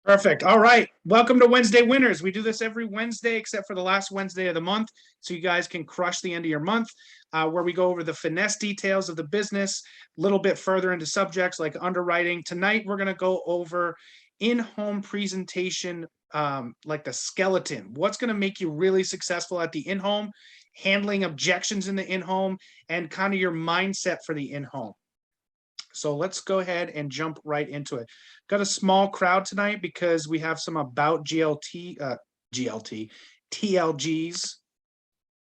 Perfect. All right. Welcome to Wednesday Winners. We do this every Wednesday except for the last Wednesday of the month, so you guys can crush the end of your month, where we go over the finesse details of the business, a little bit further into subjects like underwriting. Tonight, we're going to go over in-home presentation, like the skeleton. What's going to make you really successful at the in-home, handling objections in the in-home, and kind of your mindset for the in-home. So let's go ahead and jump right into it. Got a small crowd tonight because we have some about TLGs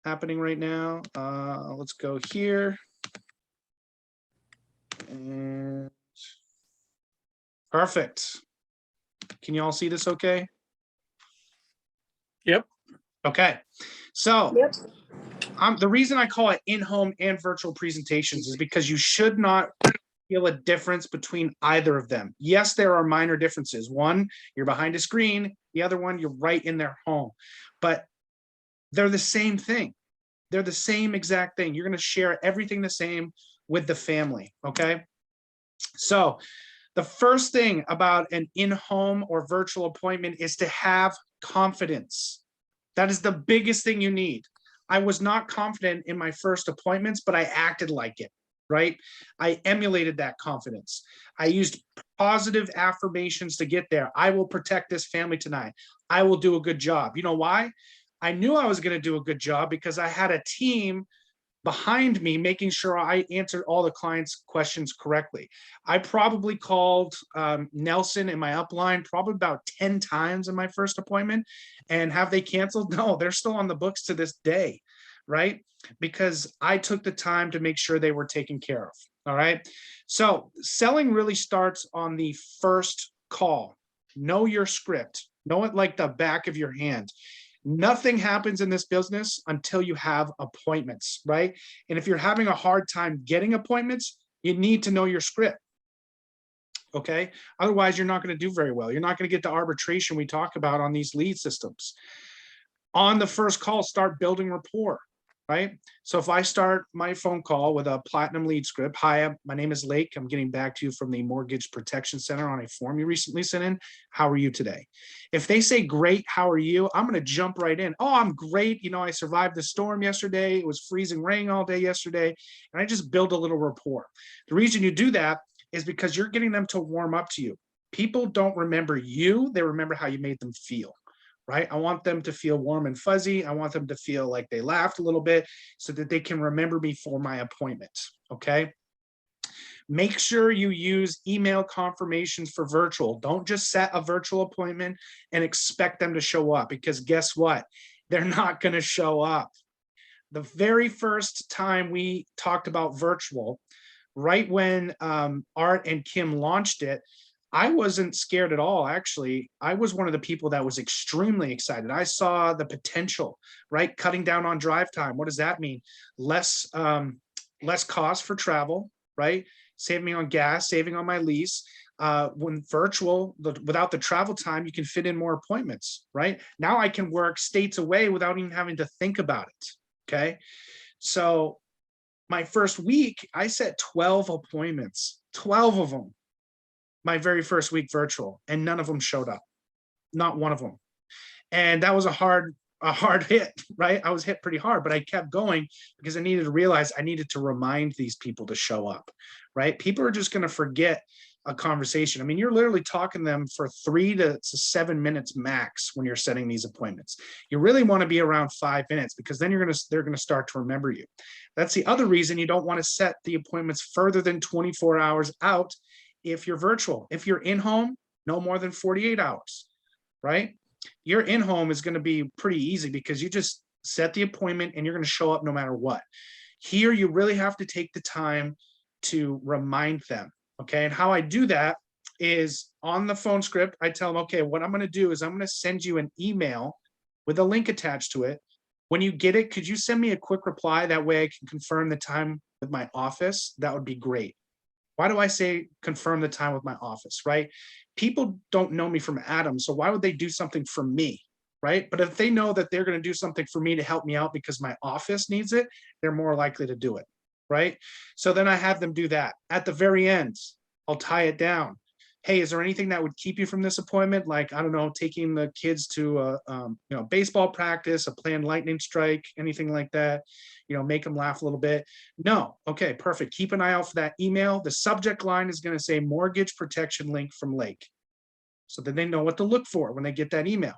happening right now. Let's go here. And perfect. Can you all see this okay? Yep. Okay. So Yep. the reason I call it in-home and virtual presentations is because you should not feel a difference between either of them. Yes, there are minor differences. One, you're behind a screen. The other one, you're right in their home. But they're the same thing. They're the same exact thing. You're going to share everything the same with the family, okay? So the first thing about an in-home or virtual appointment is to have confidence. That is the biggest thing you need. I was not confident in my first appointments, but I acted like it. Right? I emulated that confidence. I used positive affirmations to get there. I will protect this family tonight. I will do a good job. You know why? I knew I was going to do a good job because I had a team behind me making sure I answered all the clients' questions correctly. I probably called Nelson in my upline probably about 10 times in my first appointment. And have they canceled? No, they're still on the books to this day. Right? Because I took the time to make sure they were taken care of. All right. So selling really starts on the first call. Know your script. Know it like the back of your hand. Nothing happens in this business until you have appointments, right? And if you're having a hard time getting appointments, you need to know your script. Okay. Otherwise, you're not going to do very well. You're not going to get the arbitration we talk about on these lead systems. On the first call, start building rapport. Right? So if I start my phone call with a platinum lead script, hi, my name is Lake. I'm getting back to you from the Mortgage Protection Center on a form you recently sent in. How are you today? If they say, great, how are you? I'm going to jump right in. Oh, I'm great. You know, I survived the storm yesterday. It was freezing rain all day yesterday. And I just build a little rapport. The reason you do that is because you're getting them to warm up to you. People don't remember you. They remember how you made them feel. Right? I want them to feel warm and fuzzy. I want them to feel like they laughed a little bit so that they can remember me for my appointment. Okay. Make sure you use email confirmations for virtual. Don't just set a virtual appointment and expect them to show up, because guess what? They're not going to show up. The very first time we talked about virtual, right when Art and Kim launched it, I wasn't scared at all. Actually, I was one of the people that was extremely excited. I saw the potential, right? Cutting down on drive time. What does that mean? Less cost for travel, right? Saving me on gas, saving on my lease. When virtual, without the travel time, you can fit in more appointments, right? Now I can work states away without even having to think about it, okay? So my first week, I set 12 appointments, 12 of them. My very first week virtual, and none of them showed up. Not one of them. And that was a hard hit, right? I was hit pretty hard, but I kept going because I needed to realize I needed to remind these people to show up, right? People are just going to forget a conversation. I mean, you're literally talking to them for 3 to 7 minutes max when you're setting these appointments. You really want to be around 5 minutes, because then they're going to start to remember you. That's the other reason you don't want to set the appointments further than 24 hours out. If you're virtual, if you're in home, no more than 48 hours, right? Your in home is going to be pretty easy because you just set the appointment and you're going to show up no matter what. Here, you really have to take the time to remind them, okay? And how I do that is on the phone script, I tell them, okay, what I'm going to do is I'm going to send you an email with a link attached to it. When you get it, could you send me a quick reply? That way I can confirm the time with my office. That would be great. Why do I say confirm the time with my office, right? People don't know me from Adam, so why would they do something for me, right? But if they know that they're going to do something for me to help me out because my office needs it, they're more likely to do it, right? So then I have them do that. At the very end, I'll tie it down. hey, is there anything that would keep you from this appointment? Like, I don't know, taking the kids to a baseball practice, a planned lightning strike, anything like that, make them laugh a little bit. No. Okay, perfect. Keep an eye out for that email. The subject line is going to say mortgage protection link from Lake. So that they know what to look for when they get that email.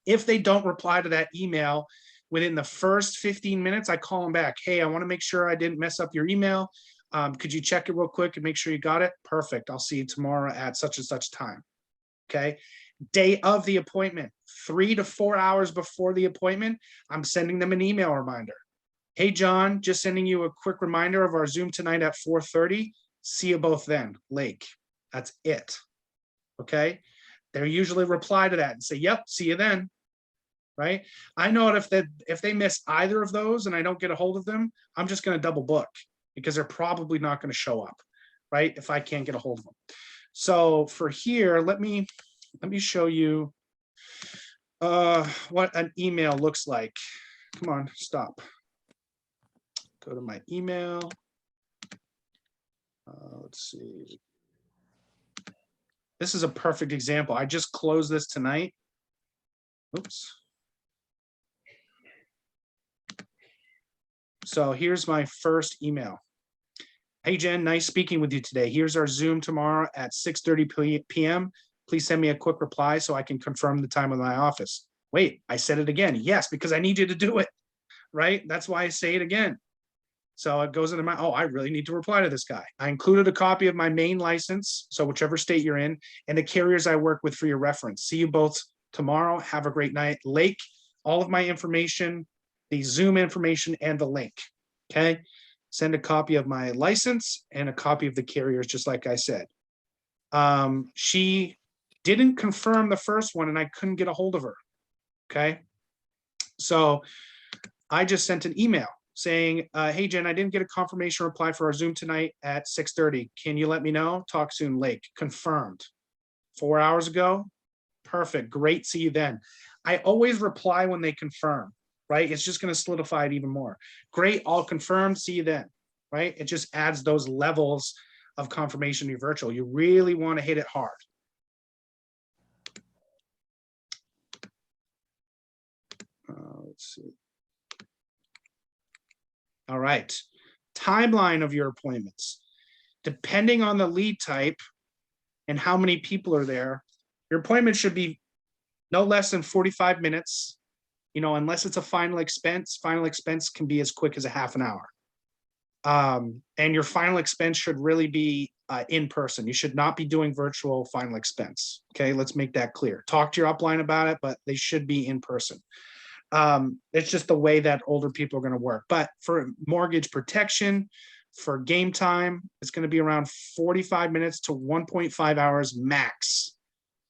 If they don't reply to that email within the first 15 minutes, I call them back. Hey, I want to make sure I didn't mess up your email. Could you check it real quick and make sure you got it? Perfect. I'll see you tomorrow at such and such time. Okay. Day of the appointment, 3 to 4 hours before the appointment, I'm sending them an email reminder. Hey, John, just sending you a quick reminder of our Zoom tonight at 4:30. See you both then, Lake. That's it. Okay. They usually reply to that and say, yep, see you then. Right. I know if they miss either of those and I don't get a hold of them, I'm just going to double book because they're probably not going to show up. Right. If I can't get a hold of them. So for here, let me show you what an email looks like. Come on, stop. Go to my email. Let's see. This is a perfect example. I just closed this tonight. Oops. So here's my first email. Hey, Jen, nice speaking with you today. Here's our Zoom tomorrow at 6:30 p.m. Please send me a quick reply so I can confirm the time of my office. Wait, I said it again. Yes, because I need you to do it, right? That's why I say it again. So it goes into my, oh, I really need to reply to this guy. I included a copy of my main license, so whichever state you're in, and the carriers I work with for your reference. See you both tomorrow. Have a great night. Lake, all of my information, the Zoom information, and the link. Okay. Send a copy of my license and a copy of the carriers, just like I said. She didn't confirm the first one and I couldn't get a hold of her. Okay. So I just sent an email saying, hey, Jen, I didn't get a confirmation reply for our Zoom tonight at 6:30. Can you let me know? Talk soon, Lake. Confirmed. 4 hours ago. Perfect. Great. See you then. I always reply when they confirm, right? It's just going to solidify it even more. Great. All confirmed. See you then, right? It just adds those levels of confirmation to your virtual. You really want to hit it hard. Let's see. All right. Timeline of your appointments. Depending on the lead type and how many people are there, your appointment should be no less than 45 minutes, unless it's a final expense. Final expense can be as quick as a half an hour. And your final expense should really be in person. You should not be doing virtual final expense. Okay, let's make that clear. Talk to your upline about it, but they should be in person. It's just the way that older people are going to work. But for mortgage protection, for game time, it's going to be around 45 minutes to 1.5 hours max.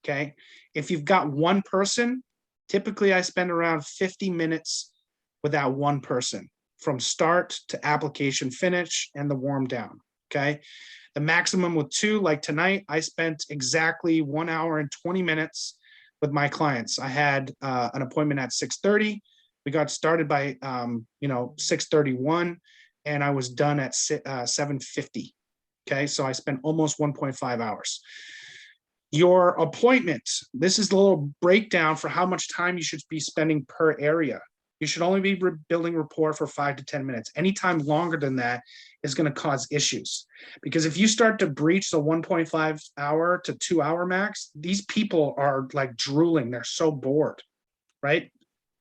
Okay. If you've got one person, typically I spend around 50 minutes with that one person from start to application finish and the warm down. Okay. The maximum with two, like tonight, I spent exactly 1 hour and 20 minutes with my clients. I had an appointment at 6:30. We got started by 6:31 and I was done at 7:50. Okay. So I spent almost 1.5 hours. Your appointment, this is the little breakdown for how much time you should be spending per area. You should only be building rapport for 5 to 10 minutes. Anytime longer than that is going to cause issues. Because if you start to breach the 1.5 hour to 2 hour max, these people are like drooling. They're so bored, right?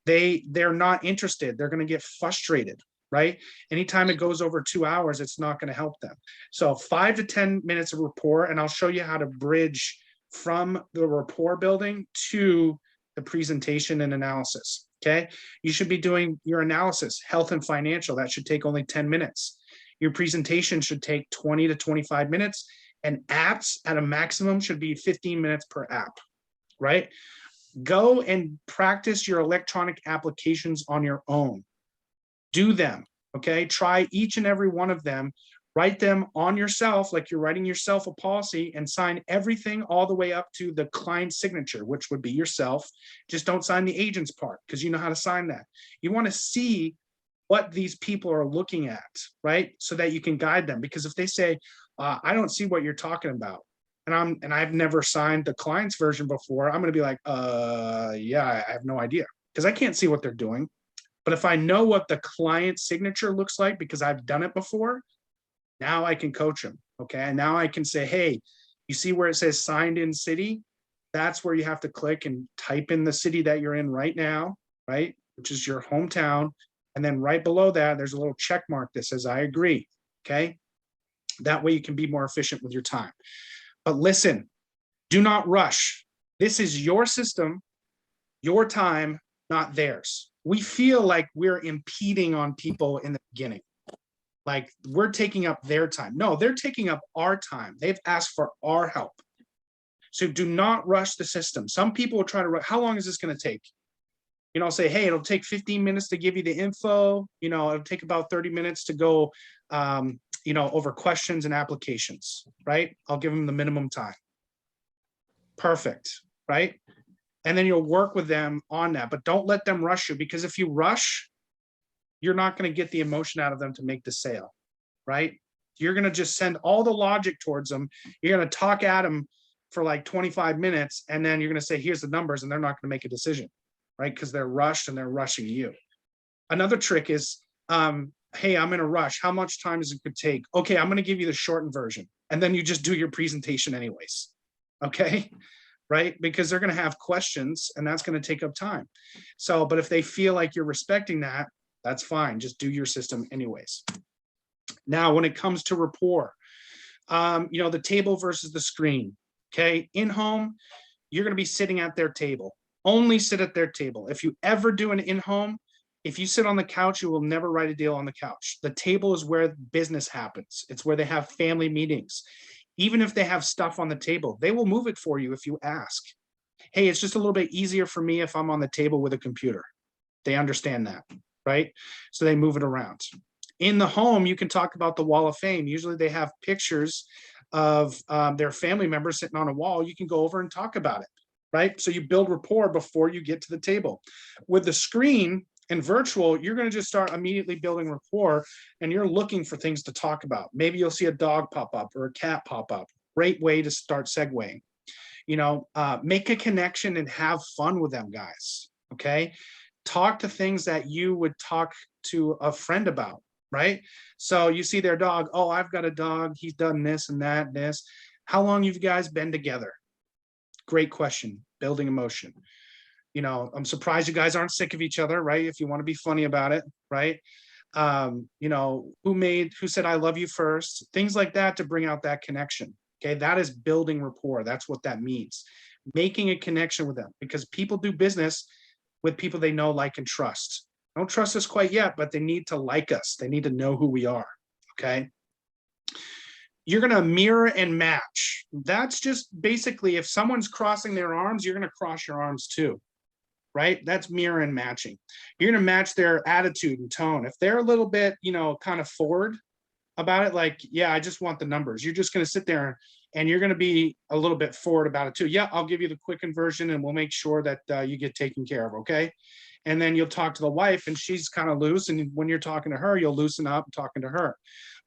They're not interested. They're going to get frustrated, right? Anytime it goes over 2 hours, it's not going to help them. So 5 to 10 minutes of rapport, and I'll show you how to bridge from the rapport building to the presentation and analysis. Okay. You should be doing your analysis, health and financial. That should take only 10 minutes. Your presentation should take 20 to 25 minutes, and apps at a maximum should be 15 minutes per app, right? Go and practice your electronic applications on your own. Do them. Okay. Try each and every one of them. Write them on yourself, like you're writing yourself a policy, and sign everything all the way up to the client signature, which would be yourself. Just don't sign the agent's part because you know how to sign that. You want to see what these people are looking at, right? So that you can guide them. Because if they say, I don't see what you're talking about, and I've never signed the client's version before, I'm going to be like, yeah, I have no idea, because I can't see what they're doing. But if I know what the client signature looks like because I've done it before, now I can coach them. Okay. And now I can say, hey, you see where it says signed in city? That's where you have to click and type in the city that you're in right now, right? Which is your hometown. And then right below that, there's a little check mark that says, I agree. Okay. That way you can be more efficient with your time. But listen, do not rush. This is your system, your time, not theirs. We feel like we're impeding on people in the beginning. Like we're taking up their time. No, they're taking up our time. They've asked for our help. So do not rush the system. Some people will try to rush. How long is this going to take? You know, say, hey, it'll take 15 minutes to give you the info. You know, it'll take about 30 minutes to go, you know, over questions and applications, right? I'll give them the minimum time. Perfect, right? And then you'll work with them on that, but don't let them rush you, because if you rush, you're not going to get the emotion out of them to make the sale, right? You're going to just send all the logic towards them. You're going to talk at them for like 25 minutes, and then you're going to say, here's the numbers, and they're not going to make a decision, right? Because they're rushed and they're rushing you. Another trick is, hey, I'm in a rush. How much time does it could take? Okay, I'm going to give you the shortened version. And then you just do your presentation anyways. Okay, right? Because they're going to have questions and that's going to take up time. So, but if they feel like you're respecting that, that's fine. Just do your system anyways. Now, when it comes to rapport, you know, the table versus the screen. Okay, in home, you're going to be sitting at their table. Only sit at their table. If you ever do an in-home, if you sit on the couch, you will never write a deal on the couch. The table is where business happens. It's where they have family meetings. Even if they have stuff on the table, they will move it for you if you ask. Hey, it's just a little bit easier for me if I'm on the table with a computer. They understand that, right? So they move it around. In the home, you can talk about the wall of fame. Usually they have pictures of their family members sitting on a wall. You can go over and talk about it, right? So you build rapport before you get to the table. With the screen and virtual, you're going to just start immediately building rapport, and you're looking for things to talk about. Maybe you'll see a dog pop up or a cat pop up. Great way to start segueing. You know, make a connection and have fun with them, guys. Okay. Talk to things that you would talk to a friend about, right? So you see their dog. Oh, I've got a dog. He's done this and that, and this. How long have you guys been together? Great question. Building emotion. You know, I'm surprised you guys aren't sick of each other, right? If you want to be funny about it, right? You know, who said I love you first? Things like that to bring out that connection. Okay, that is building rapport. That's what that means. Making a connection with them, because people do business with people they know, like, and trust. Don't trust us quite yet, but they need to like us. They need to know who we are. Okay. You're going to mirror and match. That's just basically, if someone's crossing their arms, you're going to cross your arms too, right? That's mirror and matching. You're going to match their attitude and tone. If they're a little bit, you know, kind of forward about it, like, yeah, I just want the numbers. You're just going to sit there and you're going to be a little bit forward about it too. Yeah, I'll give you the quick conversion and we'll make sure that you get taken care of. Okay. And then you'll talk to the wife and she's kind of loose. And when you're talking to her, you'll loosen up talking to her,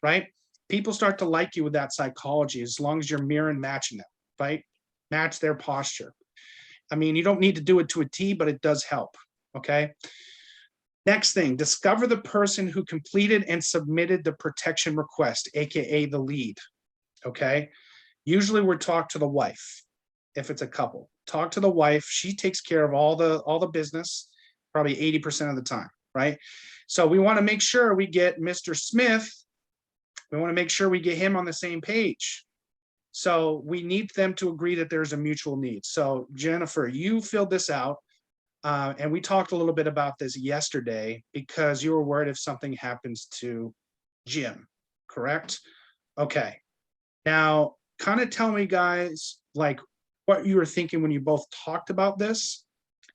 right? People start to like you with that psychology as long as you're mirror and matching them, right? Match their posture. I mean, you don't need to do it to a T, but it does help. Okay. Next thing, discover the person who completed and submitted the protection request, AKA the lead. Okay. Usually we're talk to the wife. If it's a couple, talk to the wife. She takes care of all the business, probably 80% of the time, right? So we want to make sure we get Mr. Smith. We want to make sure we get him on the same page. So we need them to agree that there's a mutual need. So Jennifer, you filled this out. And we talked a little bit about this yesterday because you were worried if something happens to Jim, correct? Okay. Now, kind of tell me, guys, like what you were thinking when you both talked about this,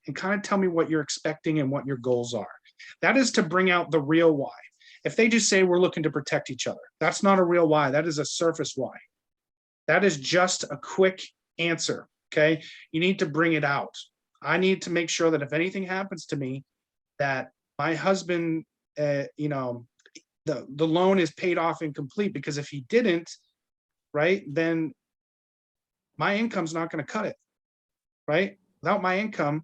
and kind of tell me what you're expecting and what your goals are. That is to bring out the real why. If they just say we're looking to protect each other, that's not a real why. That is a surface why. That is just a quick answer, okay? You need to bring it out. I need to make sure that if anything happens to me, that my husband, you know, the loan is paid off and complete, because if he didn't, right, then my income's not going to cut it, right? Without my income,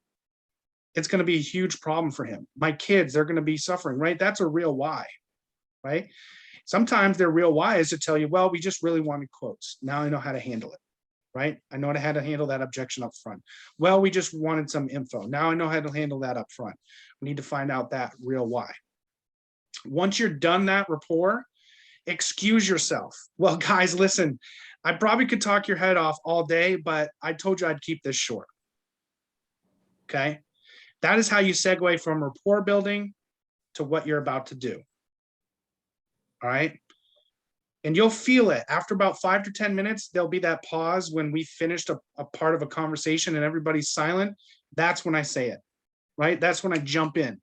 it's going to be a huge problem for him. My kids, they're going to be suffering, right? That's a real why, right? Sometimes their real why is to tell you, well, we just really wanted quotes. Now I know how to handle it, right? I know how to handle that objection up front. Well, we just wanted some info. Now I know how to handle that up front. We need to find out that real why. Once you're done that rapport, excuse yourself. Well, guys, listen, I probably could talk your head off all day, but I told you I'd keep this short. Okay. That is how you segue from rapport building to what you're about to do. All right. And you'll feel it after about 5 to 10 minutes. There'll be that pause when we finished a part of a conversation and everybody's silent. That's when I say it, right? That's when I jump in.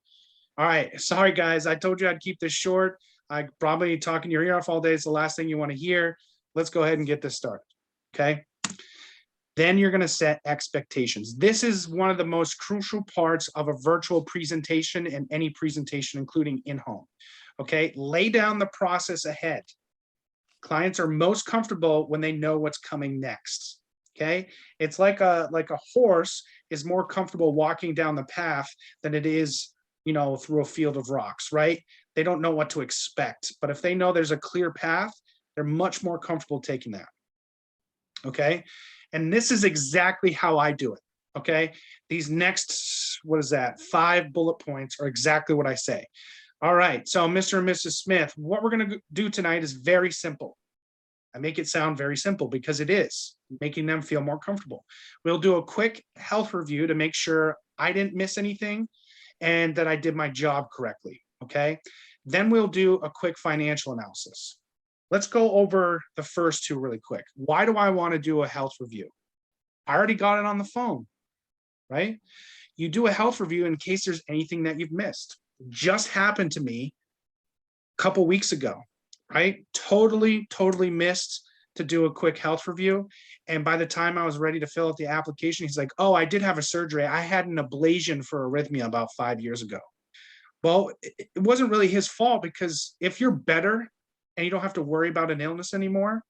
All right. Sorry, guys. I told you I'd keep this short. I probably talking your ear off all day. It's the last thing you want to hear. Let's go ahead and get this started. Okay. Then you're going to set expectations. This is one of the most crucial parts of a virtual presentation and any presentation, including in-home. Okay. Lay down the process ahead. Clients are most comfortable when they know what's coming next. Okay. It's like a horse is more comfortable walking down the path than it is, through a field of rocks, right? They don't know what to expect, but if they know there's a clear path, they're much more comfortable taking that. Okay. And this is exactly how I do it. Okay. These next, 5 bullet points are exactly what I say. All right. So Mr. and Mrs. Smith, what we're going to do tonight is very simple. I make it sound very simple because it is, making them feel more comfortable. We'll do a quick health review to make sure I didn't miss anything and that I did my job correctly. Okay. Then we'll do a quick financial analysis. Let's go over the first two really quick. Why do I want to do a health review? I already got it on the phone, right? You do a health review in case there's anything that you've missed. Just happened to me a couple weeks ago, right? Totally missed to do a quick health review. And by the time I was ready to fill out the application, he's like, oh, I did have a surgery. I had an ablation for arrhythmia about 5 years ago. Well, it wasn't really his fault, because if you're better and you don't have to worry about an illness anymore,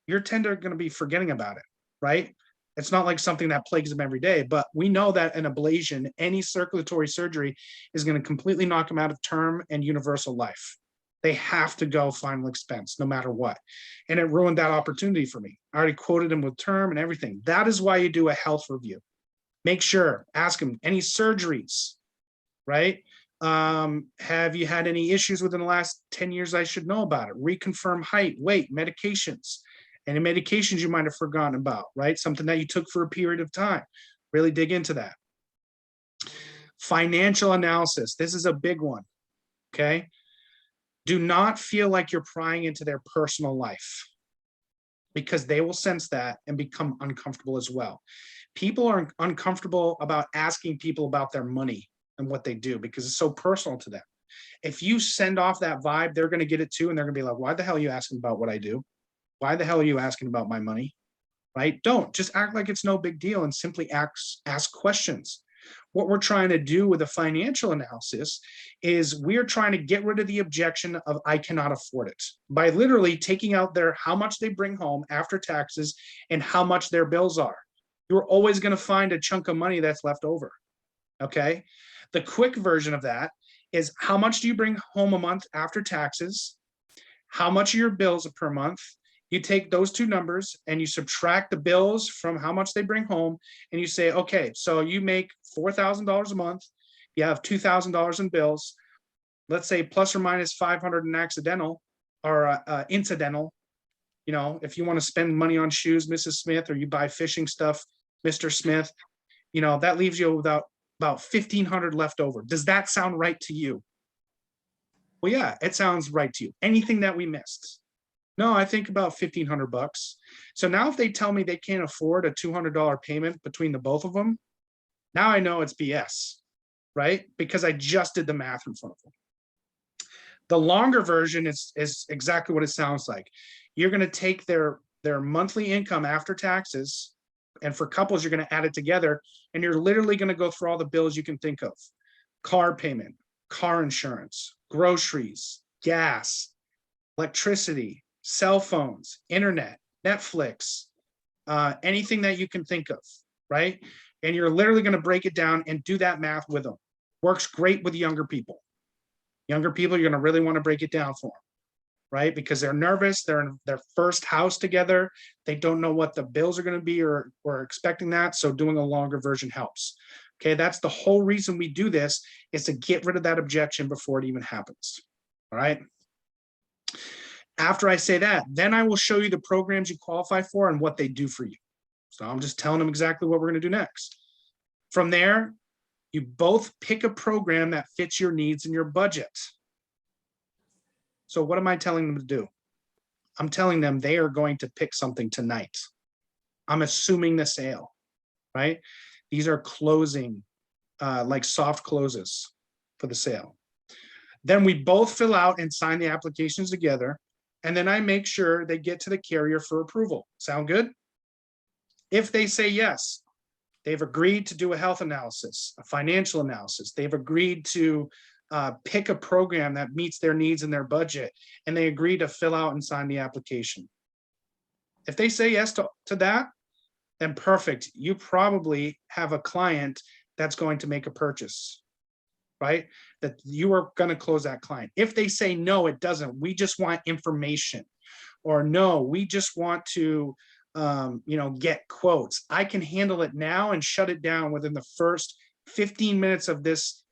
you're going to be forgetting about it, right? It's not like something that plagues them every day, but we know that an ablation, any circulatory surgery, is going to completely knock them out of term and universal life. They have to go final expense no matter what. And it ruined that opportunity for me. I already quoted him with term and everything. That is why you do a health review. Make sure, ask him, any surgeries, right? Have you had any issues within the last 10 years I should know about it? Reconfirm height, weight, medications. Any medications you might have forgotten about, right? Something that you took for a period of time. Really dig into that. Financial analysis. This is a big one, okay? Do not feel like you're prying into their personal life, because they will sense that and become uncomfortable as well. People are uncomfortable about asking people about their money and what they do because it's so personal to them. If you send off that vibe, they're going to get it too. And they're going to be like, why the hell are you asking about what I do? Why the hell are you asking about my money? Right? Don't just act like it's no big deal and simply ask questions. What we're trying to do with a financial analysis is we're trying to get rid of the objection of I cannot afford it by literally taking out how much they bring home after taxes and how much their bills are. You're always going to find a chunk of money that's left over. Okay. The quick version of that is how much do you bring home a month after taxes? How much are your bills per month? You take those two numbers and you subtract the bills from how much they bring home, and you say, okay, so you make $4,000 a month. You have $2,000 in bills. Let's say plus or minus 500 in accidental or incidental. If you want to spend money on shoes, Mrs. Smith, or you buy fishing stuff, Mr. Smith, that leaves you without about 1,500 left over. Does that sound right to you? Well, yeah, it sounds right to you. Anything that we missed? No, I think about $1,500. So now if they tell me they can't afford a $200 payment between the both of them, now I know it's BS, right? Because I just did the math in front of them. The longer version is exactly what it sounds like. You're going to take their monthly income after taxes, and for couples, you're going to add it together, and you're literally going to go through all the bills you can think of. Car payment, car insurance, groceries, gas, electricity, cell phones, internet, Netflix, anything that you can think of, right? And you're literally going to break it down and do that math with them. Works great with younger people. Younger people, you're going to really want to break it down for them, right? Because they're nervous. They're in their first house together. They don't know what the bills are going to be or expecting that. So doing a longer version helps. Okay, that's the whole reason we do this, is to get rid of that objection before it even happens. All right. After I say that, then I will show you the programs you qualify for and what they do for you. So I'm just telling them exactly what we're going to do next. From there, you both pick a program that fits your needs and your budget. So what am I telling them to do? I'm telling them they are going to pick something tonight. I'm assuming the sale, right? These are closing, like soft closes for the sale. Then we both fill out and sign the applications together. And then I make sure they get to the carrier for approval. Sound good? If they say yes, they've agreed to do a health analysis, a financial analysis. They've agreed to pick a program that meets their needs and their budget, and they agree to fill out and sign the application. If they say yes to that, then perfect. You probably have a client that's going to make a purchase, right? That you are going to close that client. If they say no, it doesn't. We just want information, or no, we just want to, get quotes. I can handle it now and shut it down within the first 15 minutes of this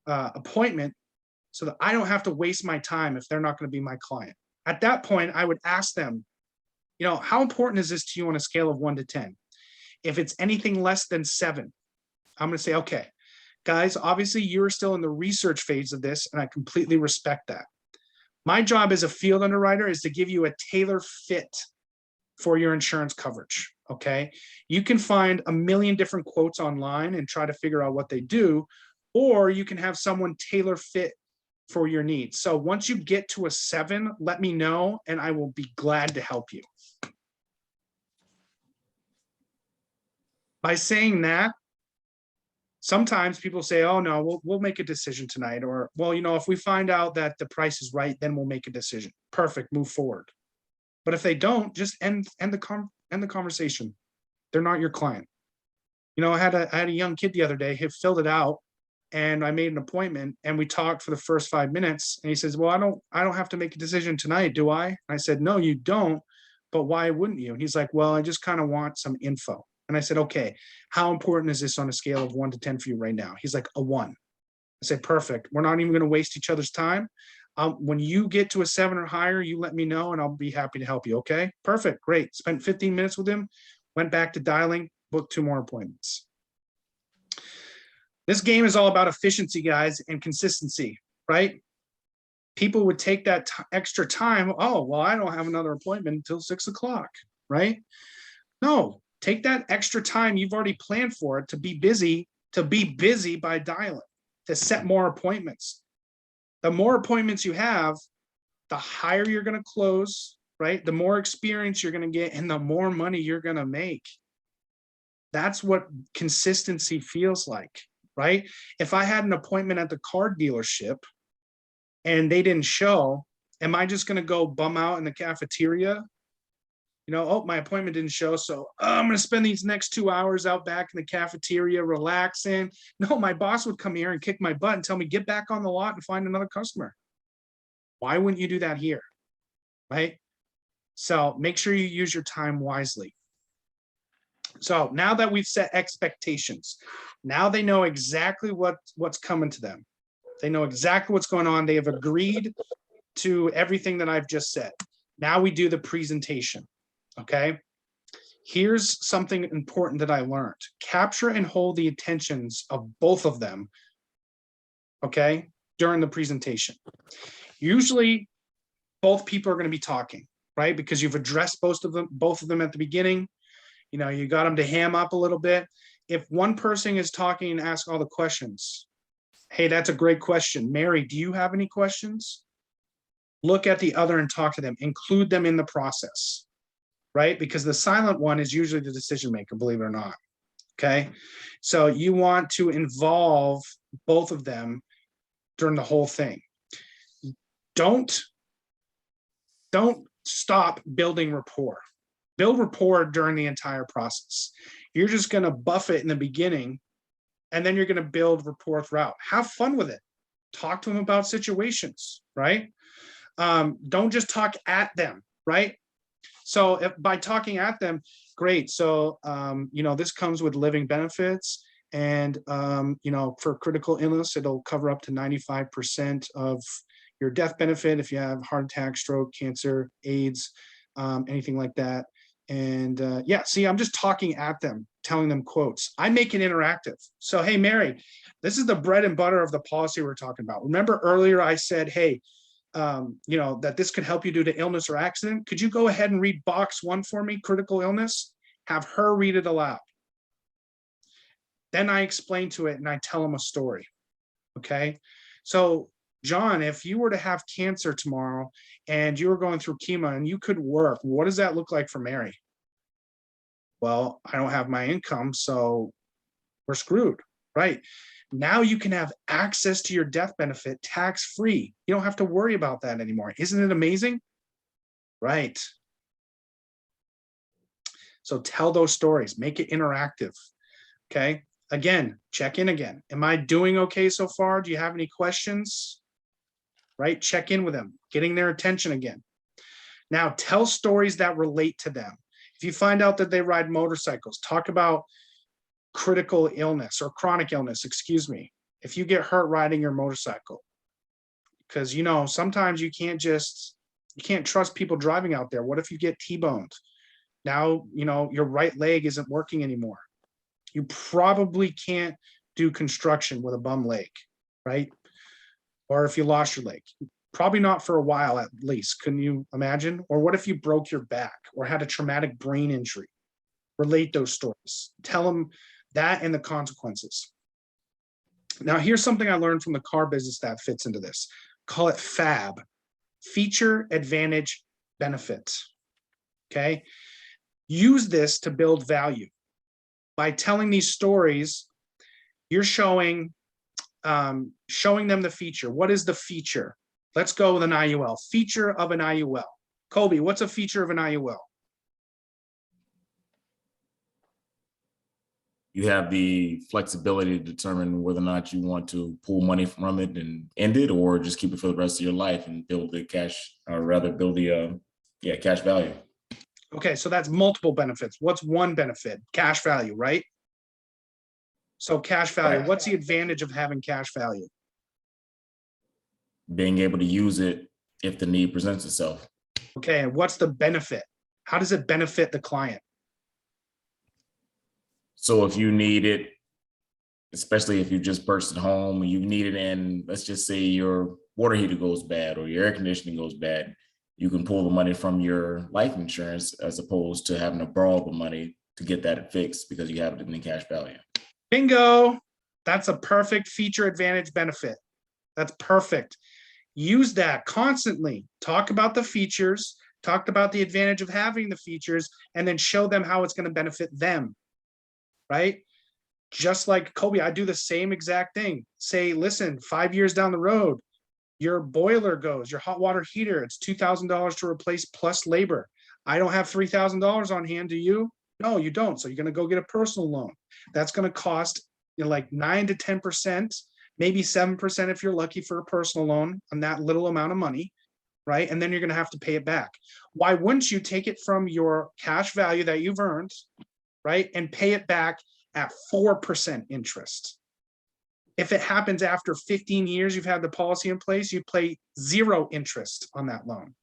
appointment, so that I don't have to waste my time if they're not going to be my client. At that point, I would ask them, how important is this to you on a scale of 1 to 10? If it's anything less than 7, I'm going to say, okay, guys, obviously you're still in the research phase of this, and I completely respect that. My job as a field underwriter is to give you a tailor fit for your insurance coverage, okay? You can find a million different quotes online and try to figure out what they do, or you can have someone tailor fit for your needs. So once you get to a 7, let me know, and I will be glad to help you. By saying that, sometimes people say, oh no, we'll make a decision tonight. Or, well, if we find out that the price is right, then we'll make a decision. Perfect, move forward. But if they don't, just end the conversation. They're not your client. I had a young kid the other day. He filled it out, and I made an appointment, and we talked for the first 5 minutes. And he says, well, I don't have to make a decision tonight, do I? And I said, no, you don't. But why wouldn't you? And he's like, well, I just kind of want some info. And I said, okay, how important is this on a scale of 1 to 10 for you right now? He's like, a 1. I said, perfect. We're not even going to waste each other's time. When you get to a 7 or higher, you let me know, and I'll be happy to help you. Okay, perfect, great. Spent 15 minutes with him, went back to dialing, booked 2 more appointments. This game is all about efficiency, guys, and consistency, right? People would take that extra time. Oh, well, I don't have another appointment until 6 o'clock, right? No, take that extra time you've already planned for it to be busy by dialing, to set more appointments. The more appointments you have, the higher you're going to close, right? The more experience you're going to get, and the more money you're going to make. That's what consistency feels like, right? If I had an appointment at the car dealership and they didn't show, am I just going to go bum out in the cafeteria? Oh, my appointment didn't show, so I'm going to spend these next 2 hours out back in the cafeteria relaxing. No, my boss would come here and kick my butt and tell me, get back on the lot and find another customer. Why wouldn't you do that here, right? So make sure you use your time wisely. So now that we've set expectations, now they know exactly what's coming to them. They know exactly what's going on. They have agreed to everything that I've just said. Now we do the presentation. Okay, here's something important that I learned. Capture and hold the attentions of both of them, okay, during the presentation. Usually, both people are going to be talking, right? Because you've addressed both of them at the beginning. You got them to ham up a little bit. If one person is talking and ask all the questions, hey, that's a great question. Mary, do you have any questions? Look at the other and talk to them. Include them in the process. Right? Because the silent one is usually the decision maker, believe it or not. Okay. So you want to involve both of them during the whole thing. Don't stop building rapport. Build rapport during the entire process. You're just going to buff it in the beginning, and then you're going to build rapport throughout. Have fun with it. Talk to them about situations, right? Don't just talk at them, right? So if by talking at them, great. So, this comes with living benefits. And, for critical illness, it'll cover up to 95% of your death benefit if you have heart attack, stroke, cancer, AIDS, anything like that. And yeah, see, I'm just talking at them, telling them quotes. I make it interactive. So, hey, Mary, this is the bread and butter of the policy we're talking about. Remember earlier I said, hey, that this could help you due to illness or accident. Could you go ahead and read box 1 for me, critical illness? Have her read it aloud. Then I explain to it and I tell them a story. Okay. So, John, if you were to have cancer tomorrow and you were going through chemo and you could work, what does that look like for Mary? Well, I don't have my income, so we're screwed, right? Now you can have access to your death benefit tax-free. You don't have to worry about that anymore. Isn't it amazing? Right. So tell those stories, make it interactive. Okay. Again, check in again. Am I doing okay so far? Do you have any questions? Right? Check in with them, getting their attention again. Now tell stories that relate to them. If you find out that they ride motorcycles, talk about critical illness or chronic illness, excuse me. If you get hurt riding your motorcycle, because sometimes you can't trust people driving out there. What if you get T-boned? Now, your right leg isn't working anymore. You probably can't do construction with a bum leg, right? Or if you lost your leg, probably not for a while at least. Can you imagine? Or what if you broke your back or had a traumatic brain injury? Relate those stories. Tell them that and the consequences. Now, here's something I learned from the car business that fits into this. Call it FAB, feature, advantage, benefit. Okay? Use this to build value. By telling these stories, you're showing them the feature. What is the feature? Let's go with an IUL. Feature of an IUL. Colby, what's a feature of an IUL? You have the flexibility to determine whether or not you want to pull money from it and end it, or just keep it for the rest of your life and build the cash, or rather build the cash value. Okay, so that's multiple benefits. What's one benefit? Cash value, right? So cash value, Right. What's the advantage of having cash value? Being able to use it if the need presents itself. Okay, and what's the benefit? How does it benefit the client? So if you need it, especially if you just purchased a home, you need it, and let's just say your water heater goes bad or your air conditioning goes bad, you can pull the money from your life insurance as opposed to having to borrow the money to get that fixed because you have it in the cash value. Bingo. That's a perfect feature, advantage, benefit. That's perfect. Use that constantly. Talk about the features, talk about the advantage of having the features, and then show them how it's going to benefit them, right? Just like Kobe, I do the same exact thing. Say, listen, 5 years down the road, your boiler goes, your hot water heater, it's $2,000 to replace plus labor. I don't have $3,000 on hand, do you? No, you don't. So you're going to go get a personal loan. That's going to cost like 9 to 10%, maybe 7% if you're lucky for a personal loan on that little amount of money, right? And then you're going to have to pay it back. Why wouldn't you take it from your cash value that you've earned, right, and pay it back at 4% interest? If it happens after 15 years you've had the policy in place, you pay 0 interest on that loan.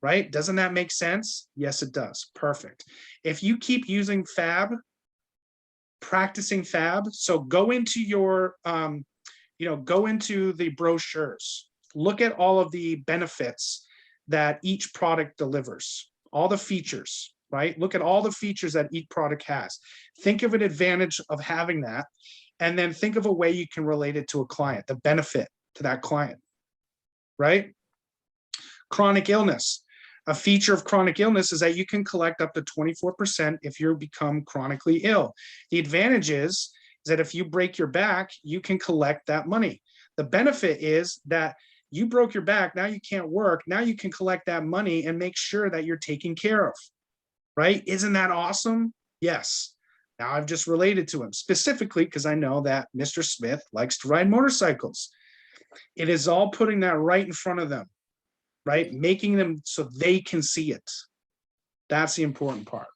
Right? Doesn't that make sense? Yes, it does. Perfect. If you keep using FAB, practicing FAB, so go into your, go into the brochures, look at all of the benefits that each product delivers, all the features, right? Look at all the features that each product has. Think of an advantage of having that, and then think of a way you can relate it to a client, the benefit to that client, right? Chronic illness. A feature of chronic illness is that you can collect up to 24% if you become chronically ill. The advantage is that if you break your back, you can collect that money. The benefit is that you broke your back, now you can't work, now you can collect that money and make sure that you're taken care of. right? Isn't that awesome? Yes. Now I've just related to him specifically because I know that Mr. Smith likes to ride motorcycles. It is all putting that right in front of them, right? Making them so they can see it. That's the important part.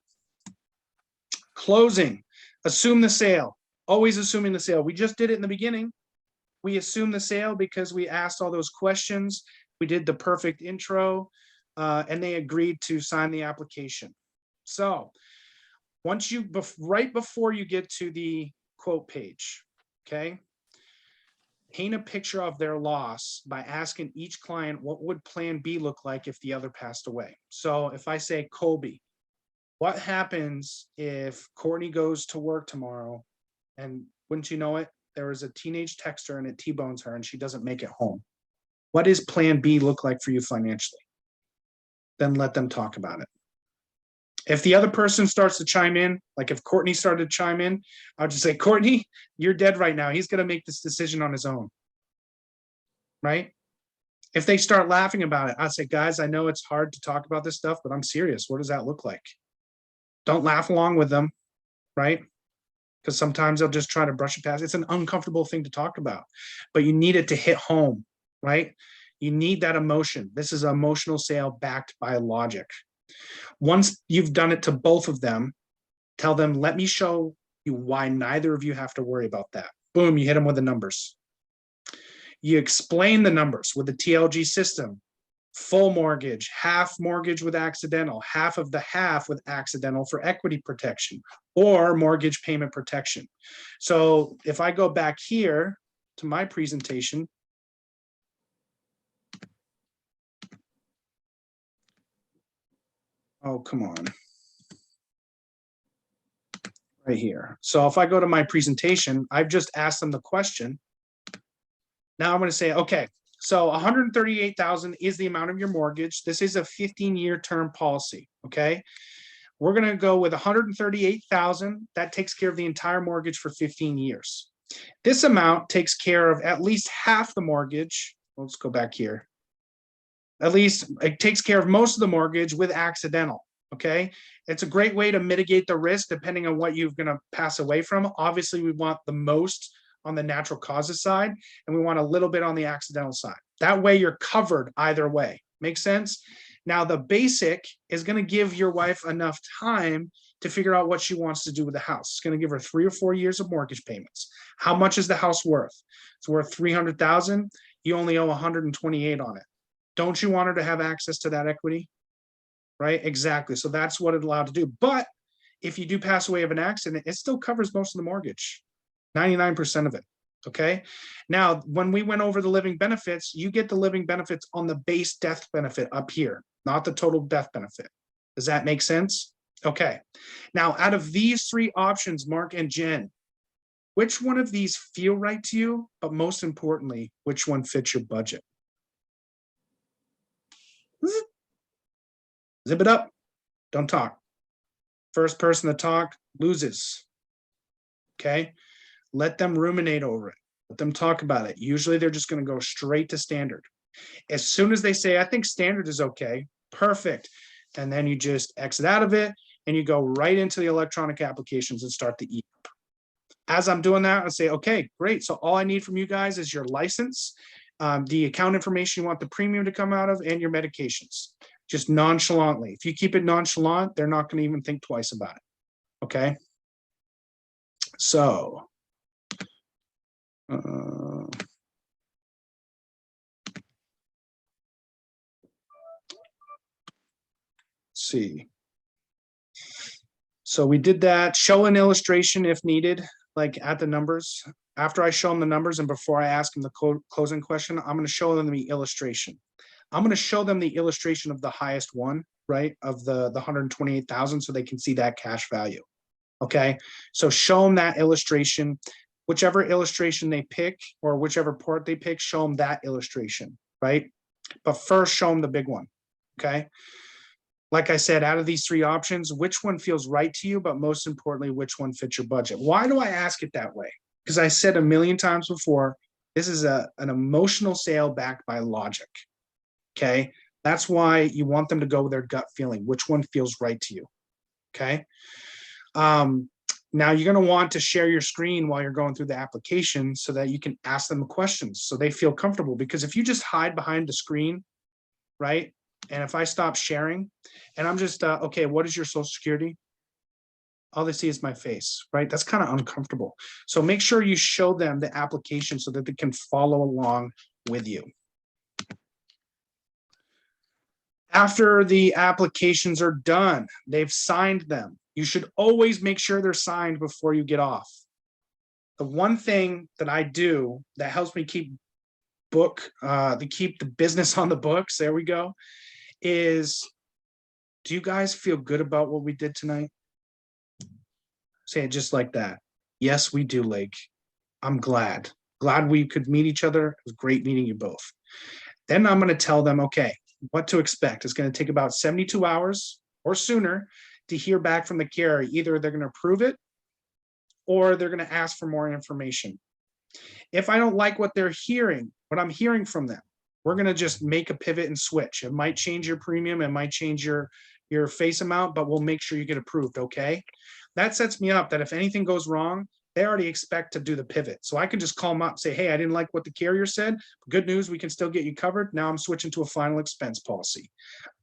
Closing, assume the sale. Always assuming the sale. We just did it in the beginning. We assumed the sale because we asked all those questions. We did the perfect intro, and they agreed to sign the application. So once you, right before you get to the quote page, okay, paint a picture of their loss by asking each client, what would plan B look like if the other passed away? So if I say, Colby, what happens if Courtney goes to work tomorrow and wouldn't you know it, there is a teenage texter and it T-bones her and she doesn't make it home? What does plan B look like for you financially? Then let them talk about it. If the other person starts to chime in, like if Courtney started to chime in, I'll just say, Courtney, you're dead right now. He's going to make this decision on his own. Right? If they start laughing about it, I'll say, guys, I know it's hard to talk about this stuff, but I'm serious. What does that look like? Don't laugh along with them. Right? Because sometimes they'll just try to brush it past. It's an uncomfortable thing to talk about, but you need it to hit home. Right? You need that emotion. This is an emotional sale backed by logic. Once you've done it to both of them, tell them, let me show you why neither of you have to worry about that. Boom, you hit them with the numbers. You explain the numbers with the TLG system. Full mortgage, half mortgage with accidental, half of the half with accidental for equity protection or mortgage payment protection. So if I go back here to my presentation, oh, come on. Right here. So if I go to my presentation, I've just asked them the question. Now I'm going to say, okay, so 138,000 is the amount of your mortgage. This is a 15-year term policy. Okay. We're going to go with 138,000. That takes care of the entire mortgage for 15 years. This amount takes care of at least half the mortgage. Let's go back here. At least it takes care of most of the mortgage with accidental. Okay. It's a great way to mitigate the risk depending on what you're going to pass away from. Obviously, we want the most on the natural causes side, and we want a little bit on the accidental side. That way you're covered either way. Make sense? Now, the basic is going to give your wife enough time to figure out what she wants to do with the house. It's going to give her 3 or 4 years of mortgage payments. How much is the house worth? It's worth 300,000. You only owe 128 on it. Don't you want her to have access to that equity? Right? Exactly. So that's what it's allowed to do. But if you do pass away of an accident, it still covers most of the mortgage, 99% of it. Okay. Now, when we went over the living benefits, you get the living benefits on the base death benefit up here, not the total death benefit. Does that make sense? Okay. Now, out of these 3 options, Mark and Jen, which one of these feel right to you? But most importantly, which one fits your budget? Zip it up. Don't talk. First person to talk loses. Okay. Let them ruminate over it. Let them talk about it. Usually they're just going to go straight to standard. As soon as they say, I think standard is okay, perfect. And then you just exit out of it and you go right into the electronic applications and start the e-up. As I'm doing that, I say, okay, great. So all I need from you guys is your license, the account information you want the premium to come out of, and your medications. Just nonchalantly. If you keep it nonchalant, they're not going to even think twice about it. Okay. So, let's see. So we did that. Show an illustration if needed, like at the numbers. After I show them the numbers and before I ask them the closing question, I'm going to show them the illustration. I'm going to show them the illustration of the highest one, right? Of the 128,000 so they can see that cash value. Okay. So show them that illustration, whichever illustration they pick or whichever part they pick, show them that illustration, right? But first show them the big one. Okay. Like I said, out of these 3 options, which one feels right to you? But most importantly, which one fits your budget? Why do I ask it that way? Because I said a million times before, this is an emotional sale backed by logic. Okay. That's why you want them to go with their gut feeling. Which one feels right to you? okay? Now you're going to want to share your screen while you're going through the application so that you can ask them questions so they feel comfortable. Because if you just hide behind the screen, right? And if I stop sharing and I'm just, okay, what is your social security? All they see is my face, right? That's kind of uncomfortable. So make sure you show them the application so that they can follow along with you. After the applications are done, they've signed them. You should always make sure they're signed before you get off. The one thing that I do that helps me keep the business on the books, there we go, is, do you guys feel good about what we did tonight? Say it just like that. Yes, we do, Lake. I'm glad we could meet each other. It was great meeting you both. Then I'm going to tell them, okay, what to expect. It's going to take about 72 hours or sooner to hear back from the carrier. Either they're going to approve it or they're going to ask for more information. If I don't like what they're hearing, what I'm hearing from them, we're going to just make a pivot and switch. It might change your premium. It might change your face amount, but we'll make sure you get approved. Okay. That sets me up that if anything goes wrong, they already expect to do the pivot. So I can just call them up and say, hey, I didn't like what the carrier said. Good news, we can still get you covered. Now I'm switching to a final expense policy.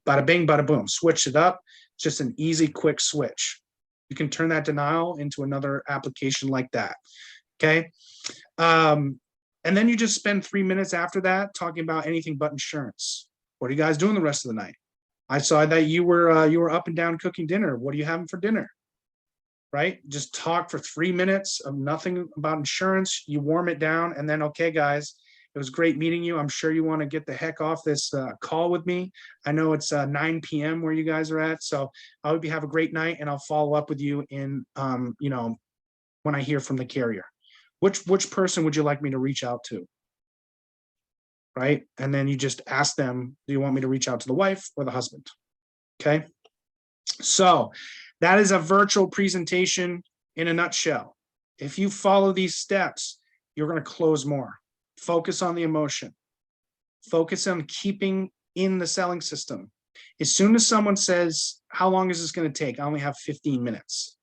Bada bing, bada boom, switch it up. It's just an easy, quick switch. You can turn that denial into another application like that. Okay. And then you just spend 3 minutes after that talking about anything but insurance. What are you guys doing the rest of the night? I saw that you were up and down cooking dinner. What are you having for dinner? Right? Just talk for 3 minutes of nothing about insurance. You warm it down and then, okay, guys, it was great meeting you. I'm sure you want to get the heck off this call with me. I know it's 9 p.m. where you guys are at. So I hope you have a great night and I'll follow up with you in, when I hear from the carrier. Which person would you like me to reach out to? Right? And then you just ask them, do you want me to reach out to the wife or the husband? Okay. So that is a virtual presentation in a nutshell. If you follow these steps, you're going to close more. Focus on the emotion. Focus on keeping in the selling system. As soon as someone says, how long is this going to take? I only have 15 minutes,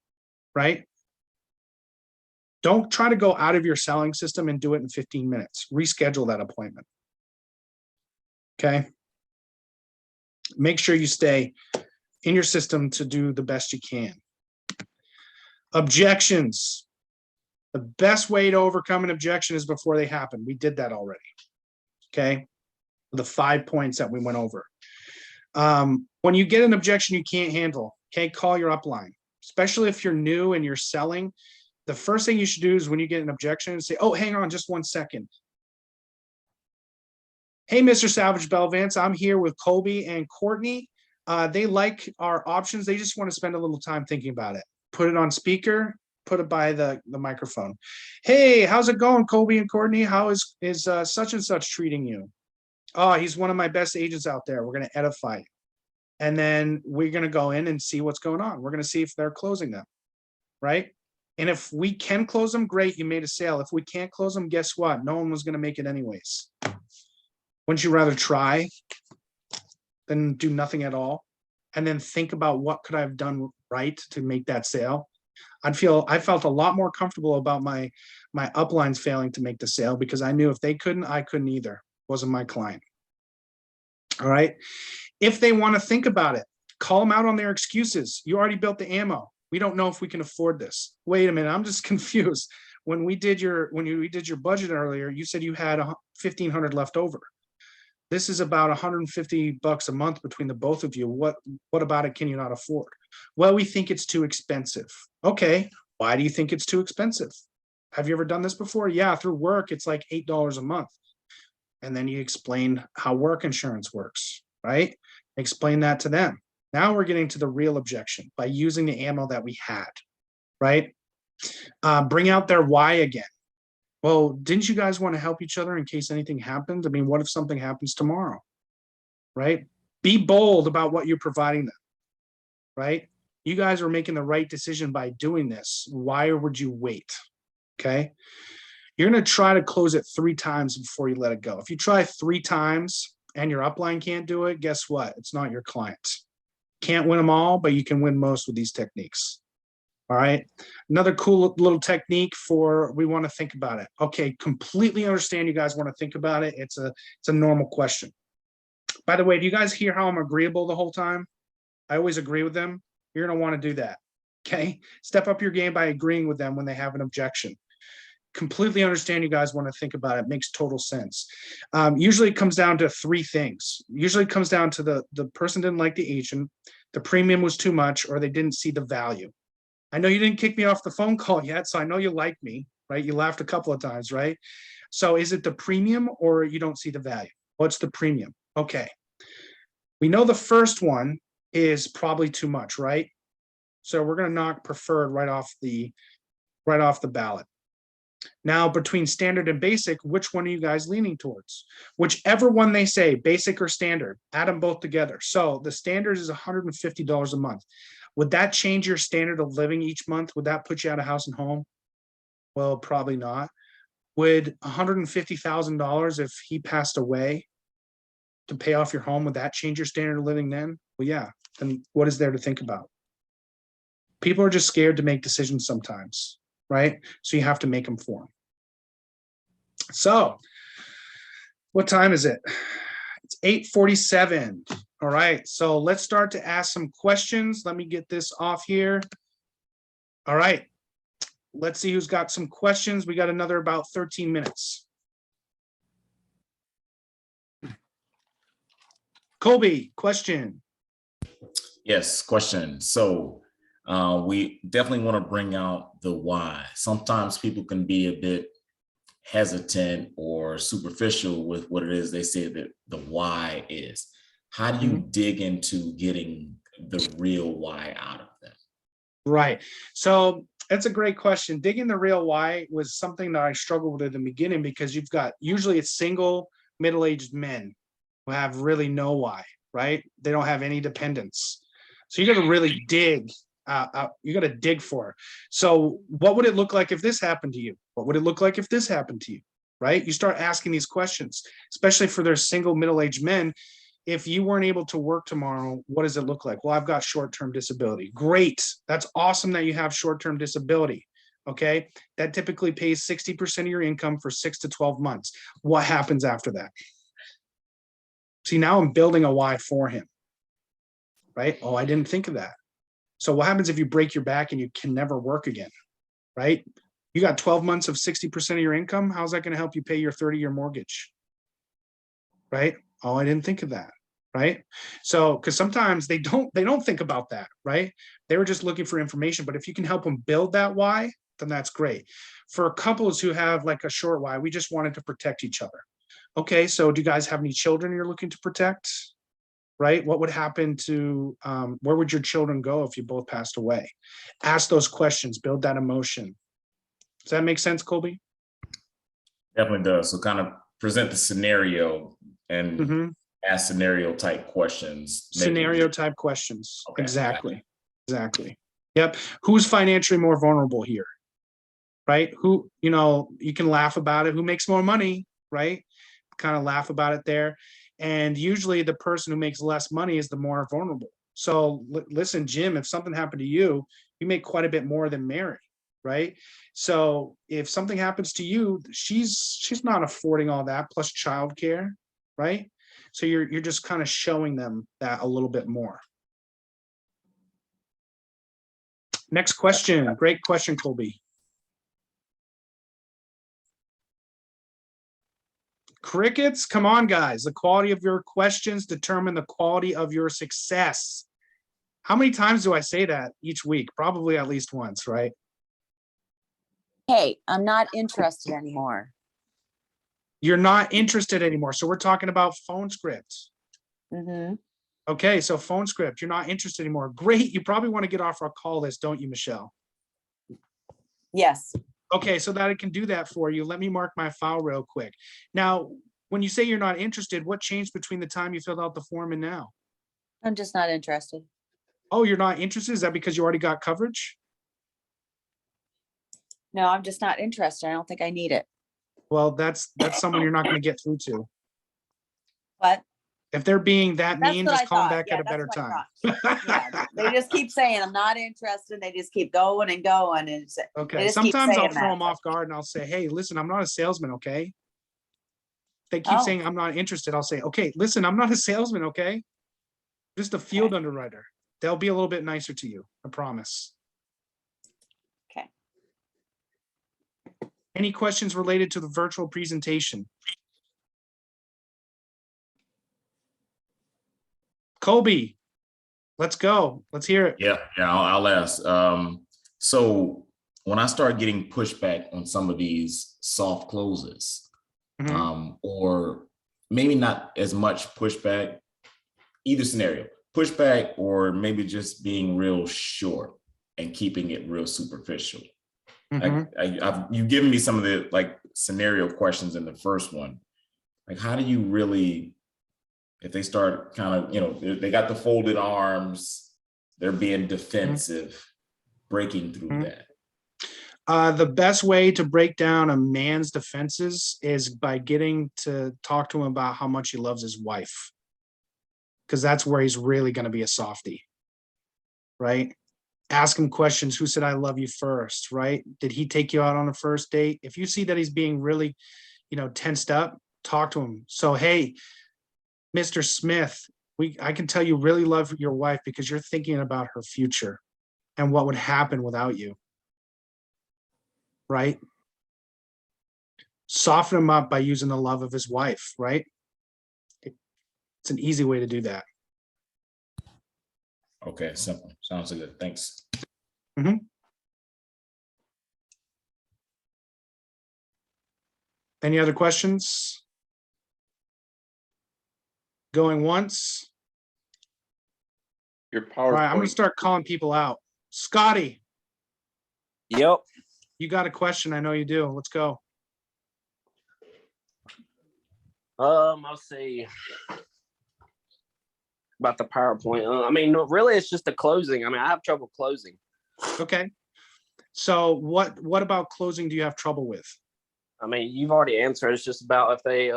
right? Don't try to go out of your selling system and do it in 15 minutes. Reschedule that appointment. Okay. Make sure you stay in your system to do the best you can. Objections. The best way to overcome an objection is before they happen. We did that already. Okay. The 5 points that we went over. When you get an objection you can't handle, okay, call your upline, especially if you're new and you're selling. The first thing you should do is when you get an objection, say, oh, hang on just 1 second. Hey, Mr. Savage-Bellavance, I'm here with Colby and Courtney. They like our options. They just want to spend a little time thinking about it. Put it on speaker, put it by the microphone. Hey, how's it going, Colby and Courtney? How is such and such treating you? Oh, he's one of my best agents out there. We're going to edify you. And then we're going to go in and see what's going on. We're going to see if they're closing them, right? And if we can close them, great, you made a sale. If we can't close them, guess what? No one was going to make it anyways. Wouldn't you rather try than do nothing at all? And then think about what could I have done right to make that sale? I felt a lot more comfortable about my uplines failing to make the sale because I knew if they couldn't, I couldn't either. Wasn't my client. All right. If they want to think about it, call them out on their excuses. You already built the ammo. We don't know if we can afford this. Wait a minute, I'm just confused. When we did your budget earlier, you said you had $1,500 left over. This is about $150 a month between the both of you. What about it can you not afford? Well, we think it's too expensive. Okay, why do you think it's too expensive? Have you ever done this before? Yeah, through work, it's like $8 a month. And then you explain how work insurance works, right? Explain that to them. Now we're getting to the real objection by using the ammo that we had, right? Bring out their why again. Well, didn't you guys want to help each other in case anything happened? I mean, what if something happens tomorrow, right? Be bold about what you're providing them, right? You guys are making the right decision by doing this. Why would you wait? Okay. You're going to try to close it 3 times before you let it go. If you try 3 times and your upline can't do it, guess what? It's not your client. Can't win them all, but you can win most with these techniques. All right. Another cool little technique we want to think about it. Okay, completely understand you guys want to think about it. It's a normal question. By the way, do you guys hear how I'm agreeable the whole time? I always agree with them. You're going to want to do that. Okay. Step up your game by agreeing with them when they have an objection. Completely understand you guys want to think about it. Makes total sense. Usually it comes down to three things. Usually it comes down to the person didn't like the agent, the premium was too much, or they didn't see the value. I know you didn't kick me off the phone call yet, so I know you like me, right? You laughed a couple of times, right? So is it the premium or you don't see the value? What's the premium? Okay. We know the first one is probably too much, right? So we're going to knock preferred right off the ballot. Now, between standard and basic, which one are you guys leaning towards? Whichever one they say, basic or standard, add them both together. So the standard is $150 a month. Would that change your standard of living each month? Would that put you out of house and home? Well, probably not. Would $150,000 if he passed away to pay off your home, would that change your standard of living then? Well, yeah. Then what is there to think about? People are just scared to make decisions sometimes, right? So you have to make them for them. So what time is it? It's 8:47. All right, so let's start to ask some questions. Let me get this off here. All right, let's see who's got some questions. We got another about 13 minutes. Colby, question. Yes, question. So we definitely want to bring out the why. Sometimes people can be a bit hesitant or superficial with what it is they say that the why is. How do you dig into getting the real why out of them? Right. So that's a great question. Digging the real why was something that I struggled with in the beginning because you've got usually it's single middle-aged men who have really no why, right? They don't have any dependents. So you got to really dig. You got to dig for it. So what would it look like if this happened to you? What would it look like if this happened to you? Right? You start asking these questions, especially for their single middle-aged men. If you weren't able to work tomorrow, what does it look like? Well, I've got short-term disability. Great. That's awesome that you have short-term disability. Okay. That typically pays 60% of your income for 6 to 12 months. What happens after that? See, now I'm building a why for him. Right? Oh, I didn't think of that. So what happens if you break your back and you can never work again? Right? You got 12 months of 60% of your income. How's that going to help you pay your 30-year mortgage? Right? Oh, I didn't think of that. Right? So, because sometimes they don't think about that, right? They were just looking for information. But if you can help them build that why, then that's great. For couples who have like a short why, we just wanted to protect each other. Okay, so do you guys have any children you're looking to protect? Right? What would happen to, where would your children go if you both passed away? Ask those questions, build that emotion. Does that make sense, Colby? Definitely does. So kind of present the scenario and ask scenario type questions. Scenario type questions. Okay, exactly. Exactly. Yep. Who's financially more vulnerable here? Right? Who, you can laugh about it. Who makes more money? Right? Kind of laugh about it there. And usually the person who makes less money is the more vulnerable. So listen, Jim, if something happened to you, you make quite a bit more than Mary, right? So if something happens to you, she's not affording all that plus childcare, right? So you're just kind of showing them that a little bit more. Next question. Great question, Colby. Crickets, come on, guys. The quality of your questions determine the quality of your success. How many times do I say that each week? Probably at least once, right? Hey, I'm not interested anymore. You're not interested anymore. So we're talking about phone scripts. Okay, so phone script, you're not interested anymore. Great. You probably want to get off our call list, don't you, Michelle? Yes. Okay, so that I can do that for you. Let me mark my file real quick. Now, when you say you're not interested, what changed between the time you filled out the form and now? I'm just not interested. Oh, you're not interested? Is that because you already got coverage? No, I'm just not interested. I don't think I need it. Well, that's someone you're not going to get through to. What? If they're being that That's mean, what just I call them thought. back Yeah, at a that's better what I time. Yeah, they just keep saying, I'm not interested. They just keep going and going and Okay, They just keep sometimes I'll saying throw that. them off guard and I'll say, hey, listen, I'm not a salesman, okay? If they keep Oh. saying I'm not interested, I'll say, okay, listen, I'm not a salesman, okay? Just a field underwriter. They'll be a little bit nicer to you, I promise. Okay. Any questions related to the virtual presentation? Colby, let's go. Let's hear it. Yeah, I'll ask. So when I start getting pushback on some of these soft closes, Mhm. or maybe not as much pushback, either scenario, pushback or maybe just being real short and keeping it real superficial. Mhm. You've given me some of the like scenario questions in the first one. Like, how do you really, if they start kind of, they got the folded arms, they're being defensive, breaking through that? The best way to break down a man's defenses is by getting to talk to him about how much he loves his wife. Because that's where he's really going to be a softie, right? Ask him questions. Who said I love you first, right? Did he take you out on a first date? If you see that he's being really, tensed up, talk to him. So, hey, Mr. Smith, I can tell you really love your wife because you're thinking about her future and what would happen without you. Right? Soften him up by using the love of his wife, right? It's an easy way to do that. Okay, simple. Sounds good. Thanks. Any other questions? Going once? Your All right, I'm gonna PowerPoint. start calling people out. Scotty, Yep. you got a question? I know you do. Let's go. I'll see about the PowerPoint. I mean, no, really, it's just the closing. I mean, I have trouble closing. Okay. So what about closing do you have trouble with? I mean, you've already answered. It's just about if they,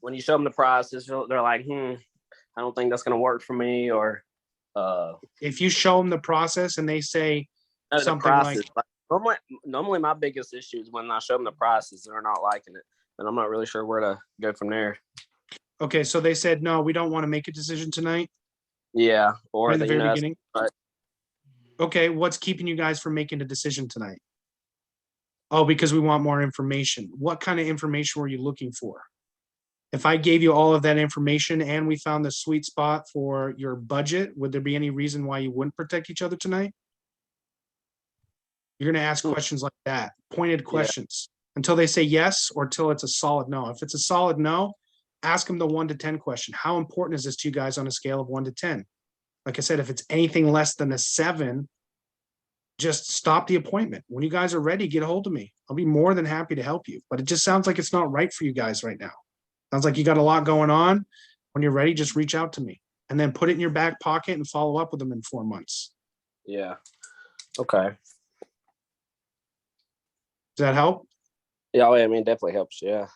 when you show them the prices, they're like, I don't think that's gonna work for me, or If you show them the process and they say no, the something prices. like, Normally, my biggest issue is when I show them the prices, they're not liking it, and I'm not really sure where to go from there. okay, so they said, no, we don't want to make a decision tonight Yeah, or in the very beginning. but- Okay, what's keeping you guys from making a decision tonight? Oh, because we want more information. What kind of information were you looking for? If I gave you all of that information and we found the sweet spot for your budget, would there be any reason why you wouldn't protect each other tonight? You're gonna ask questions like that, pointed questions, until they say yes or till it's a solid no. If it's a solid no, ask them the 1 to 10 question. How important is this to you guys on a scale of 1 to 10? Like I said, if it's anything less than a 7, just stop the appointment. When you guys are ready, get a hold of me. I'll be more than happy to help you. But it just sounds like it's not right for you guys right now. Sounds like you got a lot going on. When you're ready, just reach out to me and then put it in your back pocket and follow up with them in 4 months. Yeah. Okay. Does that help? Yeah, I mean, it definitely helps. Yeah.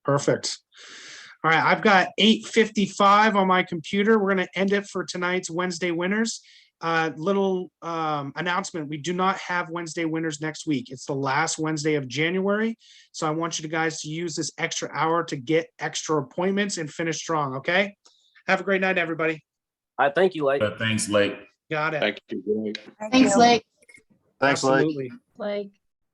Perfect. All right, I've got 8:55 on my computer. We're going to end it for tonight's Wednesday winners. Little announcement. We do not have Wednesday winners next week. It's the last Wednesday of January. So I want you guys to use this extra hour to get extra appointments and finish strong, okay? Have a great night, everybody. All right. Thank you, Lake. Thanks, Lake. Got it. Thank you. Thank Thanks, you. Lake. Thanks, Lake. Absolutely. Like.